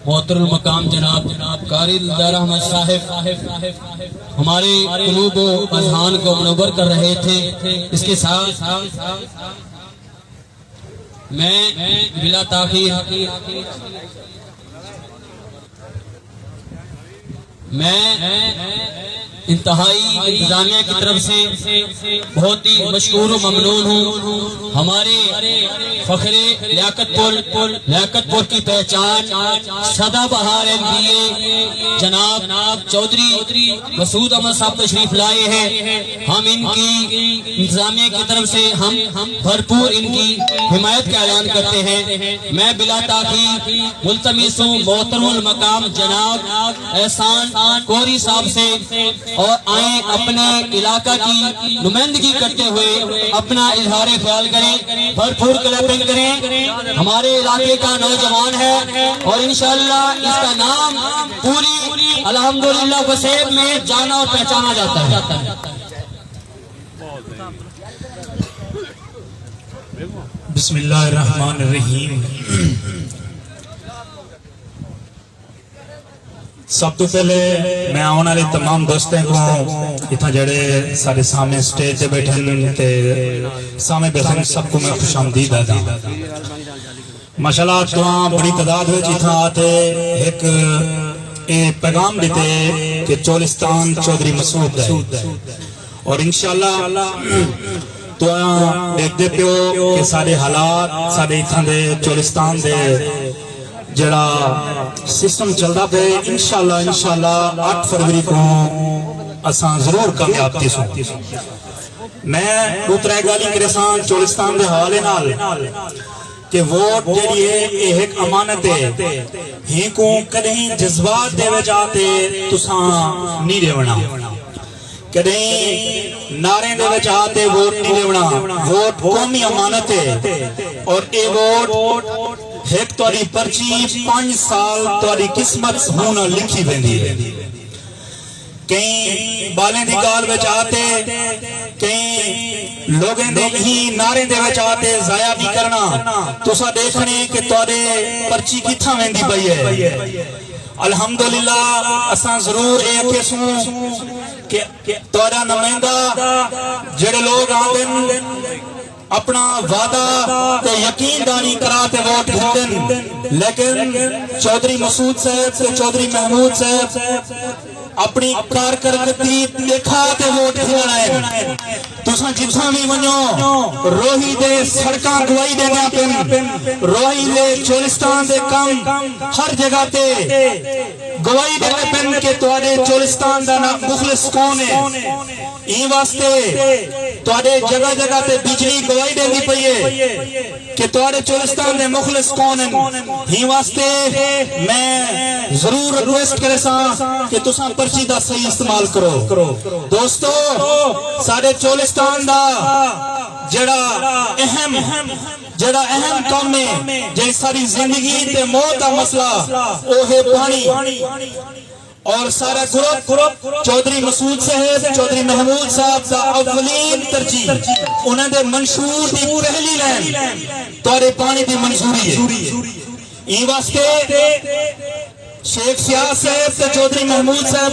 محترم المقام جناب قاری دلدار احمد صاحب ہمارے قلوب و اذہان کو منور کر رہے تھے۔ اس کے ساتھ میں بلا تاخیر انتہائی انتظامیہ کی طرف سے بہت ہی مشکور و ممنون ہوں۔ ہمارے فخر لیاقت پور کی پہچان سدا بہار MBA جناب چودھری مسعود احمد صاحب تشریف لائے ہیں۔ ہم ان کی انتظامیہ کی طرف سے ہم بھرپور ان کی حمایت کا اعلان کرتے ہیں۔ میں بلا تاخیر ملتمس ہوں محترم المقام جناب احسان کوری صاحب سے اور آئیں اپنے علاقہ کی نمائندگی کرتے ہوئے اپنا اظہار خیال کریں، بھرپور کلیپنگ کریں۔ ہمارے علاقے کا نوجوان ہے اور انشاءاللہ اس کا نام پوری الحمدللہ وسیب میں جانا اور پہچانا جاتا ہے۔ بسم اللہ الرحمن الرحیم۔ سب تو پہلے میں آنے والے تمام دوستوں کو اتنا جڑے سارے سامنے سٹیج تے بیٹھے سامنے بیٹھے سب کو میں خوش آمدید آتا ہوں۔ ماشاءاللہ تو بڑی تعداد ہوئی جتنا آتے ایک پیغام دیتے کہ چولستان چودھری مسعود ہے اور انشاءاللہ تو دیکھ دے پیو کہ سارے حالات سارے اتنا دے چولستان دے جڑا سسٹم چلتا پہ انشاءاللہ 8 فروری کو اساں ضرور کامیاب تھی سوں۔ میں اترائے گالی کرے ساں چولستان دے حوالے نال کہ ووٹ جڑی ہے ایک امانت ہے، ہی کو کدہیں جذبات دے وجاتے تساں نہیں دیونا، کدہیں نعرے دے وجاتے ووٹ نہیں دیونا۔ ووٹ قومی امانت ہے اور اے ووٹ ایک تواری پرچی 5 سال تواری قسمت ہونا لکھی بندی ہے۔ کہیں بالیں دی گال بچ آتے، کہیں لوگیں دے ہی نعرے دے بچ آتے ضائع بھی کرنا، تو سا دیکھنے کہ توارے پرچی کتھا بندی پئی ہے۔ الحمدللہ اساں ضرور ایک کسوں کہ توارا نمائندہ جڑے لوگ آدن اپنا وعدہ تے یقین دانی کراتے ووٹ گھٹن، لیکن چودھری مسعود صاحب تے چودھری محمود صاحب اپنی کارکردگی دکھاتے ووٹ گھٹنا ہے۔ تساں جتھاں بھی ونجو روہی دے سڑکاں گواہی دینا پن، روہی دے چولستان دے کم ہر جگہ تے گواہی دینا پن کہ تواڈے چولستان دا مخلص کون ہے۔ این واسطے تواڈے جگہ جگہ تے بجلی گواہی دیندی پئی ہے کہ تواڈے چولستان دے مخلص کون ہیں۔ این واسطے میں ضرور ریکویسٹ کرے ساں کہ تساں پرچی دا صحیح استعمال کرو۔ دوستو سارے چولستان دا جڑا اہم کام ہے، جڑی ساری زندگی تے موت دا مسئلہ وہ ہے پانی، اور سارا گروپ چودھری مسعود صاحب چودھری محمود صاحب دا اولین ترجیح انہوں نے منشور دی پہلی لائن توارے پانی دی منظوری ہے۔ این واسطے شیخ سیاہ صاحب تے چودھری محمود صاحب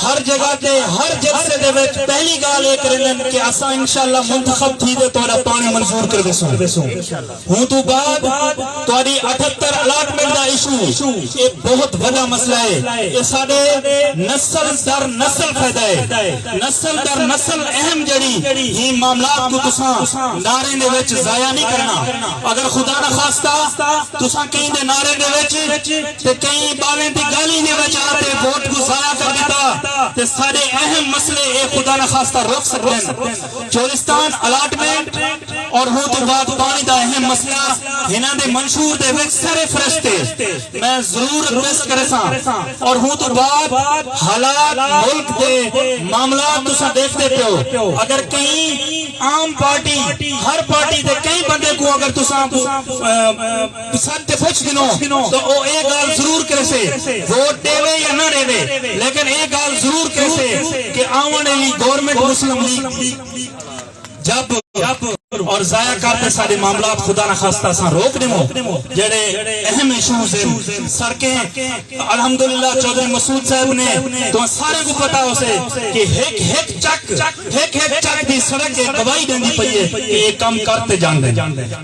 ہر جگہ تے ہر جلسے دے وچ پہلی گال ایک رہن کہ اساں انشاءاللہ منتخب تھی دے توڑا پانی منظور کر دسوں۔ ہوں تو بعد توڑی 78 الاٹمنٹ دا ایشو ایک بہت بڑا مسئلہ ہے، یہ سارے نسل در نسل فائدہ ہے، نسل در نسل اہم جڑی ہی معاملات کو تساں نعرے دے وچ ضائع نہیں کرنا۔ اگر خدا نہ خواستہ تساں کہیں دے نعرے دے وچ تے کہیں بالیں دی گالی نے بچاتے ووٹ کو ضائع کر دیتا تے سارے اہم مسئلے ایک خدا نہ خواستہ روک سکتے ہیں۔ چولستان الاٹمنٹ اور ہوں تو بعد پانی دا اہم مسئلہ ہنہ دے منشور دے وچ سارے فرشتے میں ضرور ریکویسٹ کرے ساں، اور ہوں تو بعد حالات ملک دے معاملات تساں دیکھتے پیو۔ اگر کہیں عام پارٹی ہر پارٹی دے کئی بندے کو اگر تساں پسند تے پوچھ گنو تو وہ ایک گال ضرور کرے سے ووٹ دے وے یا نہ دے وے، لیکن ایک گال ضرور کرے سے کہ آوانے لی گورنمنٹ مسلم لیگ جب اور ضائع کرتے سارے معاملات خدا نہ خواستہ سان روک دمو جڑے اہم ایشوز ہیں سڑکیں الحمدللہ چودھری مسعود صاحب نے تو سارے کو پتا ہو سے کہ ایک چک دی سڑک کے گواہی دیندی پئی ہے کہ یہ کام کرتے جان دیں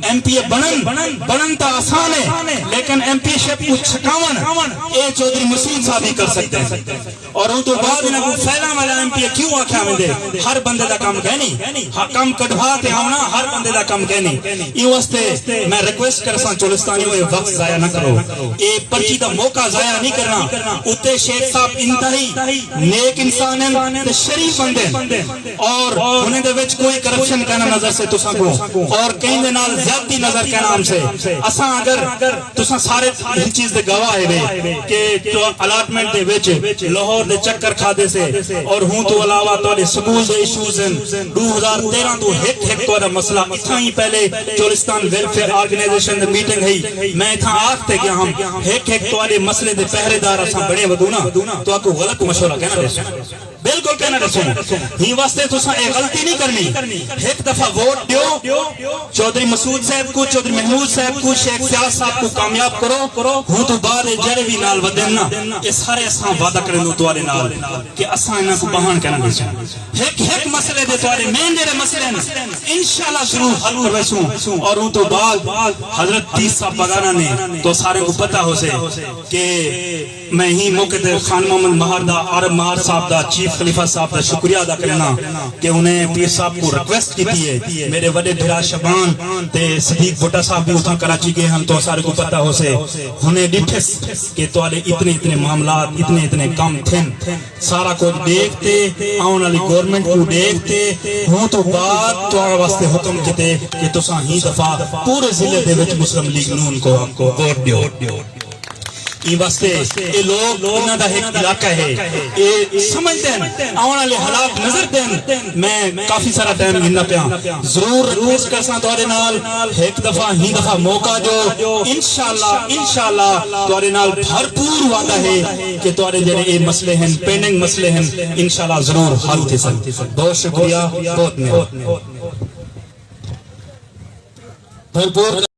ایم پی اے بنن تا آسان ہے لیکن ایم پی شپ کو چھکاون اے چودھری مسعود صاحب ہی کر سکتے ہیں اور ان تو بعد انہاں کو پھیلا والا ایم پی اے کیوں آکھیا ویندے ہر بندے دا کام ہے نہیں کام کڈوا تے آونا ہر بندے دا کام ہے نہیں یہ واسطے میں ریکویسٹ کرساں چولستانیوں یہ وقت ضائع نہ کرو یہ پرچی دا موقع ضائع نہیں کرنا اتے شیخ صاحب انتہائی نیک انسان ہیں تے شریف بندے اور انہیں دے وچ کوئی کرپشن کہنا نظر سے تساں کو اور کہیں دے نال زیادتی نظر کہنا ہم سے اساں اگر تساں سارے اس چیز دے گواہ ہے کہ تو الاٹمنٹ دے وچ لاہور دے چکر کھادے سے اور ہوں تو علاوہ تو سکول دے ایشوز ہیں 2013 تو ایک تو مسئلہ اتنا ہی پہلے چولستان ویلفیئر آرگنائزیشن دے میٹنگ ہے میں اتنا آکھتے کہ ہم ایک تو مسئلے دے پہرے دار اساں بڑے ودونا تو آپ کو غلط مشورہ کہنا دے سو بالکل کہنا دے سو ہی واسطے تو ساں ایک غلطی نہیں کرنی ایک دفعہ ووٹ دیو چودھری مسعود صاحب کو چودھری محمود صاحب کو شیخ سیاس صاحب کو کامیاب کرو ہوں تو بعد جڑے بھی نال ودن نا یہ سارے اساں وعدہ کرن توارے نال کہ اساں انہاں کو بہان کہنا دے سو ایک مسئلے دے توارے مین جڑے مسئلے ہیں انشاءاللہ ضرور حل کرویسوں اور ان تو بعد حضرت 30 صاحب بگانا نے تو سارے کو پتہ ہو سے کہ میں ہی موقع تے خان محمد مہار دا عرب مہار صاحب دا چیف خلیفہ صاحب دا شکریہ ادا کرنا کہ انہیں پیر صاحب کو ریکویسٹ کی ہے میرے بڑے بھرا شبان تے صدیق بھٹا صاحب بھی اتھا کراچی گئے ہم تو سارے کو پتہ ہو سے انہیں ڈٹھس کہ توالے اتنے معاملات اتنے کام تھیں سارا کچھ دیکھتے آن والی گورنمنٹ کو دیکھتے ہوں تو بعد تو واسطے حکم کیتے کہ تساں ہی دفعہ پورے ضلع دے وچ مسلم لیگ نون کو ووٹ دیو یہ واسطے یہ لوگ انہاں دا ایک علاقہ ہے یہ سمجھتے ہیں آن والے حالات نظر دیں میں کافی سارا ٹائم گھننا پیا ضرور ریکویسٹ کرساں تہاڈے نال ایک دفعہ موقع جو انشاءاللہ تہاڈے نال بھرپور وعدہ ہے کہ تہاڈے جڑے یہ مسئلے ہیں پینڈنگ مسئلے ہیں انشاءاللہ ضرور حل تھے سن بہت شکریہ بہت مہربانی بھرپور